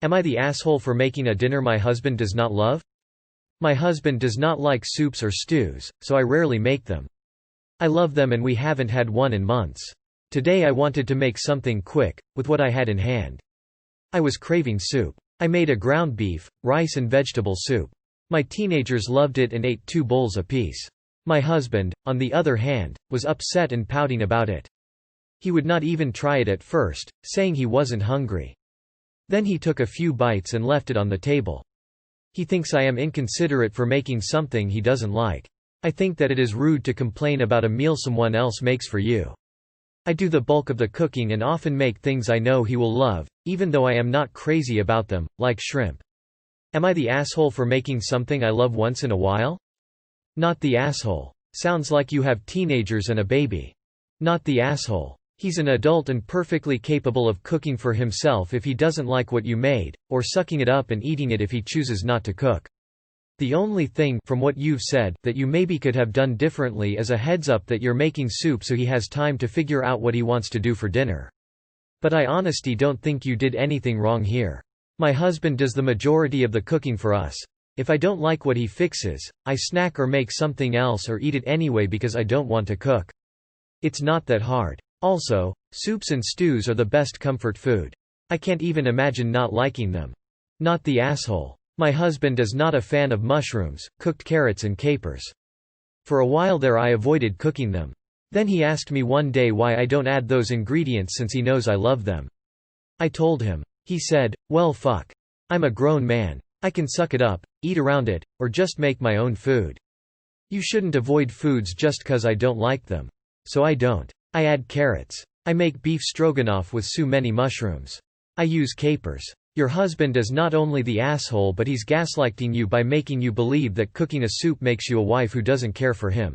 Am I the asshole for making a dinner my husband does not love? My husband does not like soups or stews, so I rarely make them. I love them and we haven't had one in months. Today I wanted to make something quick, with what I had in hand. I was craving soup. I made a ground beef, rice and vegetable soup. My teenagers loved it and ate 2 bowls apiece. My husband, on the other hand, was upset and pouting about it. He would not even try it at first, saying he wasn't hungry. Then he took a few bites and left it on the table. He thinks I am inconsiderate for making something he doesn't like. I think that it is rude to complain about a meal someone else makes for you. I do the bulk of the cooking and often make things I know he will love, even though I am not crazy about them, like shrimp. Am I the asshole for making something I love once in a while? Not the asshole. Sounds like you have teenagers and a baby. Not the asshole. He's an adult and perfectly capable of cooking for himself if he doesn't like what you made, or sucking it up and eating it if he chooses not to cook. The only thing, from what you've said, that you maybe could have done differently is a heads up that you're making soup so he has time to figure out what he wants to do for dinner. But I honestly don't think you did anything wrong here. My husband does the majority of the cooking for us. If I don't like what he fixes, I snack or make something else or eat it anyway because I don't want to cook. It's not that hard. Also, soups and stews are the best comfort food. I can't even imagine not liking them. Not the asshole. My husband is not a fan of mushrooms, cooked carrots and capers. For a while there I avoided cooking them. Then he asked me one day why I don't add those ingredients since he knows I love them. I told him. He said, "Well fuck. I'm a grown man. I can suck it up, eat around it, or just make my own food. You shouldn't avoid foods just cause I don't like them. So I don't. I add carrots. I make beef stroganoff with so many mushrooms. I use capers. Your husband is not only the asshole but he's gaslighting you by making you believe that cooking a soup makes you a wife who doesn't care for him.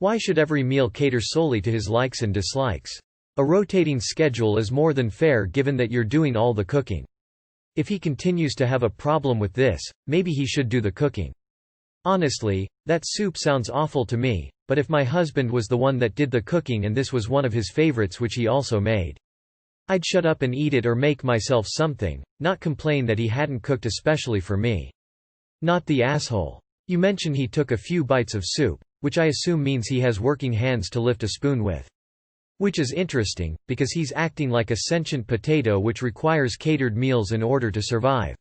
Why should every meal cater solely to his likes and dislikes? A rotating schedule is more than fair given that you're doing all the cooking. If he continues to have a problem with this, maybe he should do the cooking. Honestly, that soup sounds awful to me, but if my husband was the one that did the cooking and this was one of his favorites which he also made, I'd shut up and eat it or make myself something, not complain that he hadn't cooked especially for me. Not the asshole. You mentioned he took a few bites of soup, which I assume means he has working hands to lift a spoon with. Which is interesting, because he's acting like a sentient potato which requires catered meals in order to survive.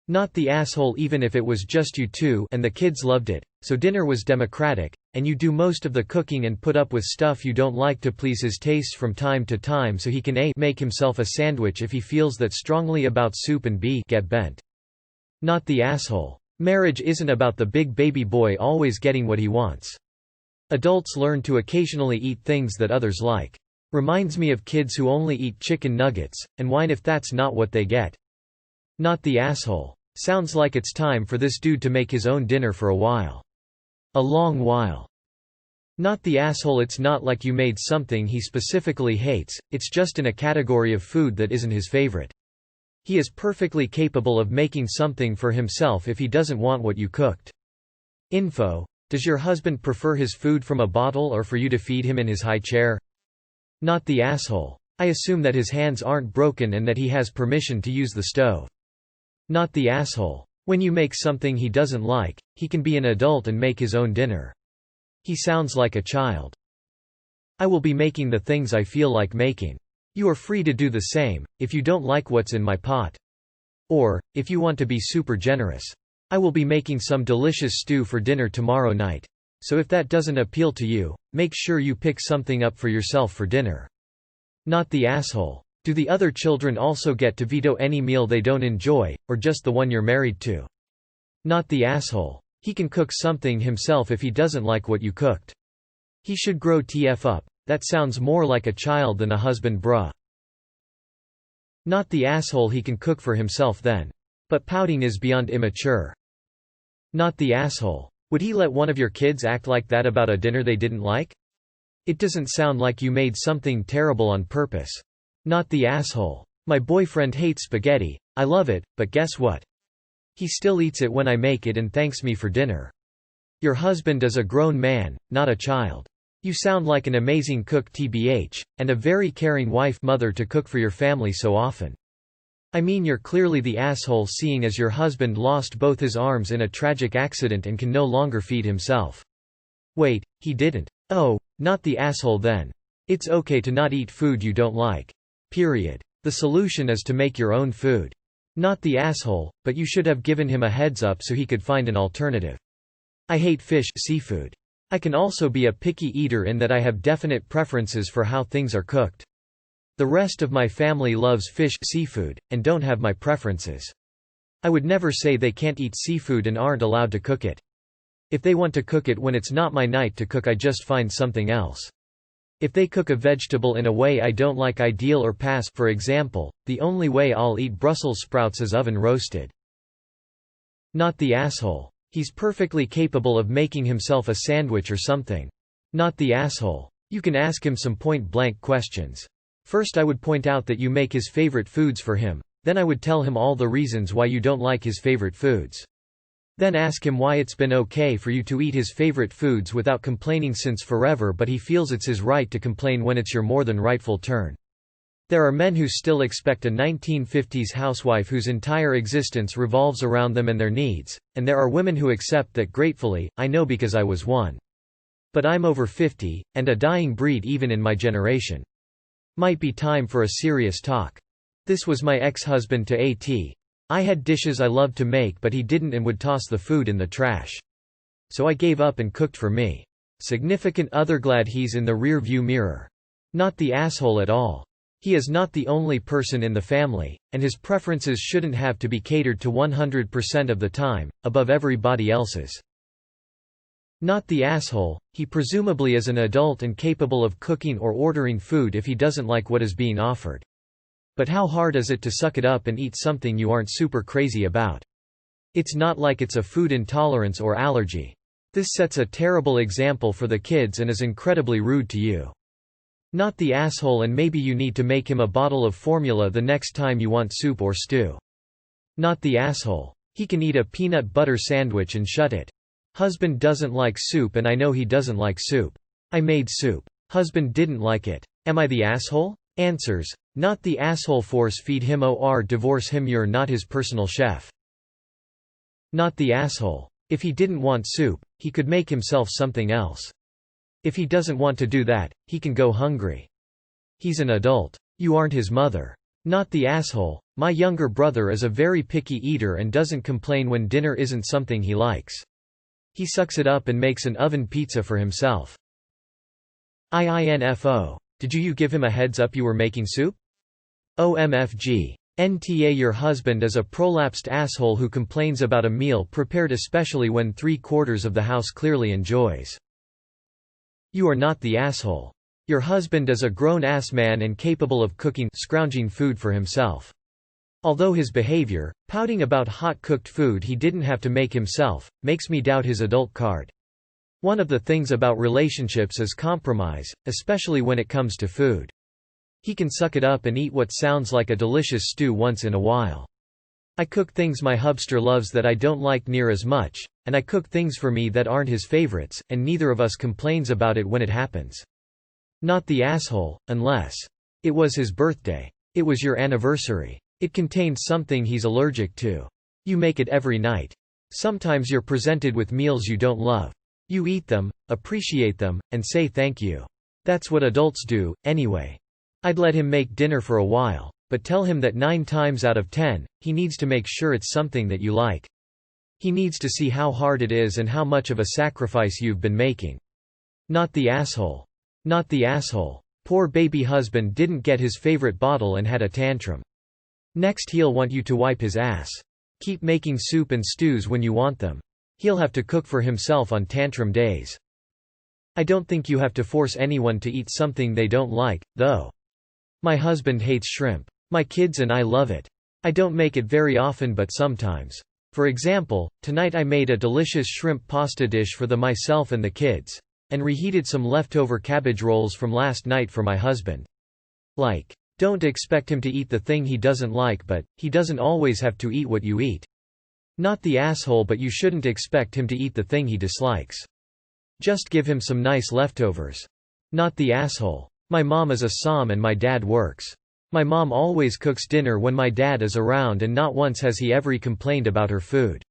Not the asshole even if it was just you two and the kids loved it, so dinner was democratic, and you do most of the cooking and put up with stuff you don't like to please his tastes from time to time so he can A. make himself a sandwich if he feels that strongly about soup and B. get bent. Not the asshole. Marriage isn't about the big baby boy always getting what he wants. Adults learn to occasionally eat things that others like. Reminds me of kids who only eat chicken nuggets, and whine if that's not what they get. Not the asshole. Sounds like it's time for this dude to make his own dinner for a while. A long while. Not the asshole. It's not like you made something he specifically hates, it's just in a category of food that isn't his favorite. He is perfectly capable of making something for himself if he doesn't want what you cooked. Info. Does your husband prefer his food from a bottle or for you to feed him in his high chair? Not the asshole. I assume that his hands aren't broken and that he has permission to use the stove. Not the asshole. When you make something he doesn't like, he can be an adult and make his own dinner. He sounds like a child. I will be making the things I feel like making. You are free to do the same, if you don't like what's in my pot. Or, if you want to be super generous. I will be making some delicious stew for dinner tomorrow night. So if that doesn't appeal to you, make sure you pick something up for yourself for dinner. Not the asshole. Do the other children also get to veto any meal they don't enjoy, or just the one you're married to? Not the asshole. He can cook something himself if he doesn't like what you cooked. He should grow TF up. That sounds more like a child than a husband, bruh. Not the asshole. He can cook for himself then. But pouting is beyond immature. Not the asshole. Would he let one of your kids act like that about a dinner they didn't like? It doesn't sound like you made something terrible on purpose. Not the asshole. My boyfriend hates spaghetti. I love it, but guess what? He still eats it when I make it and thanks me for dinner. Your husband is a grown man, not a child. You sound like an amazing cook tbh, and a very caring wife mother to cook for your family so often. I mean, you're clearly the asshole seeing as your husband lost both his arms in a tragic accident and can no longer feed himself. Wait, he didn't? Oh, not the asshole then. It's okay to not eat food you don't like. Period. The solution is to make your own food. Not the asshole, but you should have given him a heads up so he could find an alternative. I hate fish, seafood. I can also be a picky eater in that I have definite preferences for how things are cooked. The rest of my family loves fish, seafood, and don't have my preferences. I would never say they can't eat seafood and aren't allowed to cook it. If they want to cook it when it's not my night to cook, I just find something else. If they cook a vegetable in a way I don't like, I deal or pass. For example, the only way I'll eat Brussels sprouts is oven roasted. Not the asshole. He's perfectly capable of making himself a sandwich or something. Not the asshole. You can ask him some point-blank questions. First, I would point out that you make his favorite foods for him. Then I would tell him all the reasons why you don't like his favorite foods. Then ask him why it's been okay for you to eat his favorite foods without complaining since forever, but he feels it's his right to complain when it's your more than rightful turn. There are men who still expect a 1950s housewife whose entire existence revolves around them and their needs, and there are women who accept that gratefully. I know because I was one. But I'm over 50, and a dying breed even in my generation. Might be time for a serious talk. This was my ex-husband to AT. I had dishes I loved to make, but he didn't and would toss the food in the trash. So I gave up and cooked for me. Significant other, glad he's in the rear view mirror. Not the asshole at all. He is not the only person in the family, and his preferences shouldn't have to be catered to 100% of the time, above everybody else's. Not the asshole. He presumably is an adult and capable of cooking or ordering food if he doesn't like what is being offered. But how hard is it to suck it up and eat something you aren't super crazy about? It's not like it's a food intolerance or allergy. This sets a terrible example for the kids and is incredibly rude to you. Not the asshole, and maybe you need to make him a bottle of formula the next time you want soup or stew. Not the asshole. He can eat a peanut butter sandwich and shut it. Husband doesn't like soup and I know he doesn't like soup. I made soup. Husband didn't like it. Am I the asshole? Answers: not the asshole. Force feed him or divorce him. You're not his personal chef. Not the asshole. If he didn't want soup, he could make himself something else. If he doesn't want to do that, he can go hungry. He's an adult. You aren't his mother. Not the asshole. My younger brother is a very picky eater and doesn't complain when dinner isn't something he likes. He sucks it up and makes an oven pizza for himself. IINFO. Did you give him a heads up you were making soup? OMFG. NTA. Your husband is a prolapsed asshole who complains about a meal prepared especially when 3/4 of the house clearly enjoys. You are not the asshole. Your husband is a grown-ass man and capable of cooking, scrounging food for himself. Although his behavior, pouting about hot-cooked food he didn't have to make himself, makes me doubt his adult card. One of the things about relationships is compromise, especially when it comes to food. He can suck it up and eat what sounds like a delicious stew once in a while. I cook things my hubster loves that I don't like near as much, and I cook things for me that aren't his favorites, and neither of us complains about it when it happens. Not the asshole, unless it was his birthday. It was your anniversary. It contained something he's allergic to. You make it every night. Sometimes you're presented with meals you don't love. You eat them, appreciate them, and say thank you. That's what adults do, anyway. I'd let him make dinner for a while, but tell him that 9 times out of 10, he needs to make sure it's something that you like. He needs to see how hard it is and how much of a sacrifice you've been making. Not the asshole. Not the asshole. Poor baby husband didn't get his favorite bottle and had a tantrum. Next he'll want you to wipe his ass. Keep making soup and stews when you want them. He'll have to cook for himself on tantrum days. I don't think you have to force anyone to eat something they don't like, though. My husband hates shrimp. My kids and I love it. I don't make it very often but sometimes. For example, tonight I made a delicious shrimp pasta dish for myself and the kids, and reheated some leftover cabbage rolls from last night for my husband. Don't expect him to eat the thing he doesn't like, but he doesn't always have to eat what you eat. Not the asshole, but you shouldn't expect him to eat the thing he dislikes. Just give him some nice leftovers. Not the asshole. My mom is a som and my dad works. My mom always cooks dinner when my dad is around and not once has he ever complained about her food.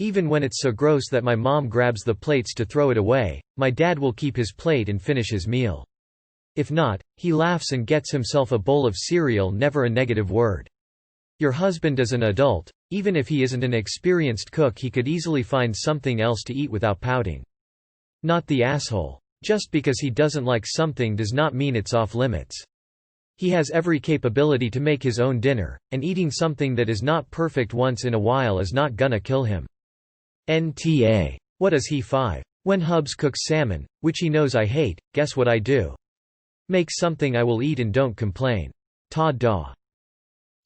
Even when it's so gross that my mom grabs the plates to throw it away, my dad will keep his plate and finish his meal. If not, he laughs and gets himself a bowl of cereal, never a negative word. Your husband is an adult. Even if he isn't an experienced cook, he could easily find something else to eat without pouting. Not the asshole. Just because he doesn't like something does not mean it's off limits. He has every capability to make his own dinner, and eating something that is not perfect once in a while is not gonna kill him. NTA. What is he 5? When Hubs cooks salmon, which he knows I hate, guess what I do? Make something I will eat and don't complain. Ta-da.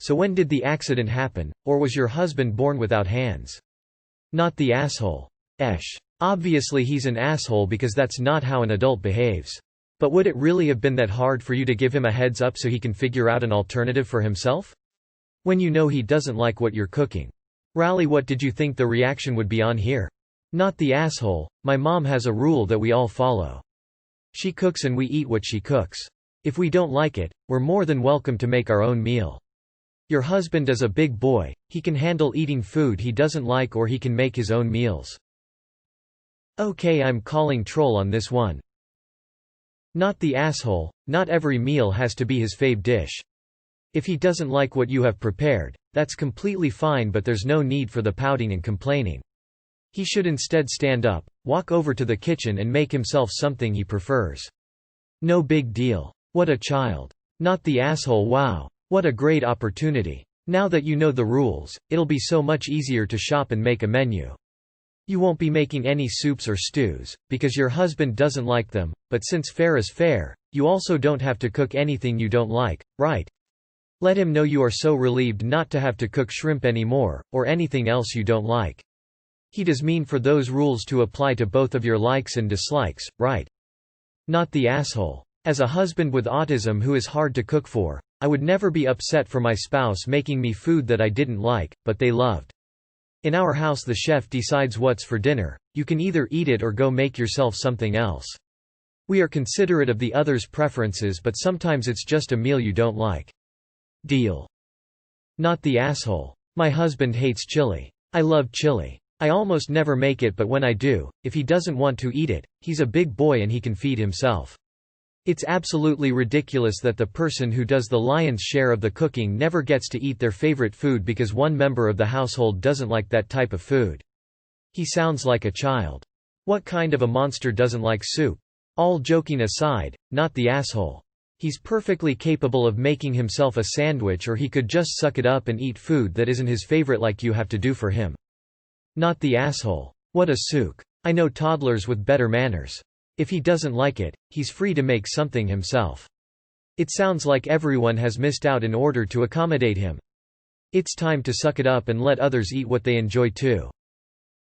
So when did the accident happen, or was your husband born without hands? Not the asshole. Esh. Obviously he's an asshole because that's not how an adult behaves. But would it really have been that hard for you to give him a heads up so he can figure out an alternative for himself? When you know he doesn't like what you're cooking. Rally, what did you think the reaction would be on here? Not the asshole. My mom has a rule that we all follow. She cooks and we eat what she cooks. If we don't like it, we're more than welcome to make our own meal. Your husband is a big boy, he can handle eating food he doesn't like, or he can make his own meals. Okay, I'm calling troll on this one. Not the asshole. Not every meal has to be his fave dish. If he doesn't like what you have prepared, that's completely fine, but there's no need for the pouting and complaining. He should instead stand up, walk over to the kitchen and make himself something he prefers. No big deal. What a child. Not the asshole. Wow. What a great opportunity. Now that you know the rules, it'll be so much easier to shop and make a menu. You won't be making any soups or stews, because your husband doesn't like them, but since fair is fair, you also don't have to cook anything you don't like, right? Let him know you are so relieved not to have to cook shrimp anymore, or anything else you don't like. He does mean for those rules to apply to both of your likes and dislikes, right? Not the asshole. As a husband with autism who is hard to cook for, I would never be upset for my spouse making me food that I didn't like, but they loved. In our house the chef decides what's for dinner. You can either eat it or go make yourself something else. We are considerate of the other's preferences, but sometimes it's just a meal you don't like. Deal. Not the asshole. My husband hates chili. I love chili. I almost never make it, but when I do, if he doesn't want to eat it, he's a big boy and he can feed himself. It's absolutely ridiculous that the person who does the lion's share of the cooking never gets to eat their favorite food because one member of the household doesn't like that type of food. He sounds like a child. What kind of a monster doesn't like soup? All joking aside, not the asshole. He's perfectly capable of making himself a sandwich, or he could just suck it up and eat food that isn't his favorite like you have to do for him. Not the asshole. What a sook. I know toddlers with better manners. If he doesn't like it, he's free to make something himself. It sounds like everyone has missed out in order to accommodate him. It's time to suck it up and let others eat what they enjoy too.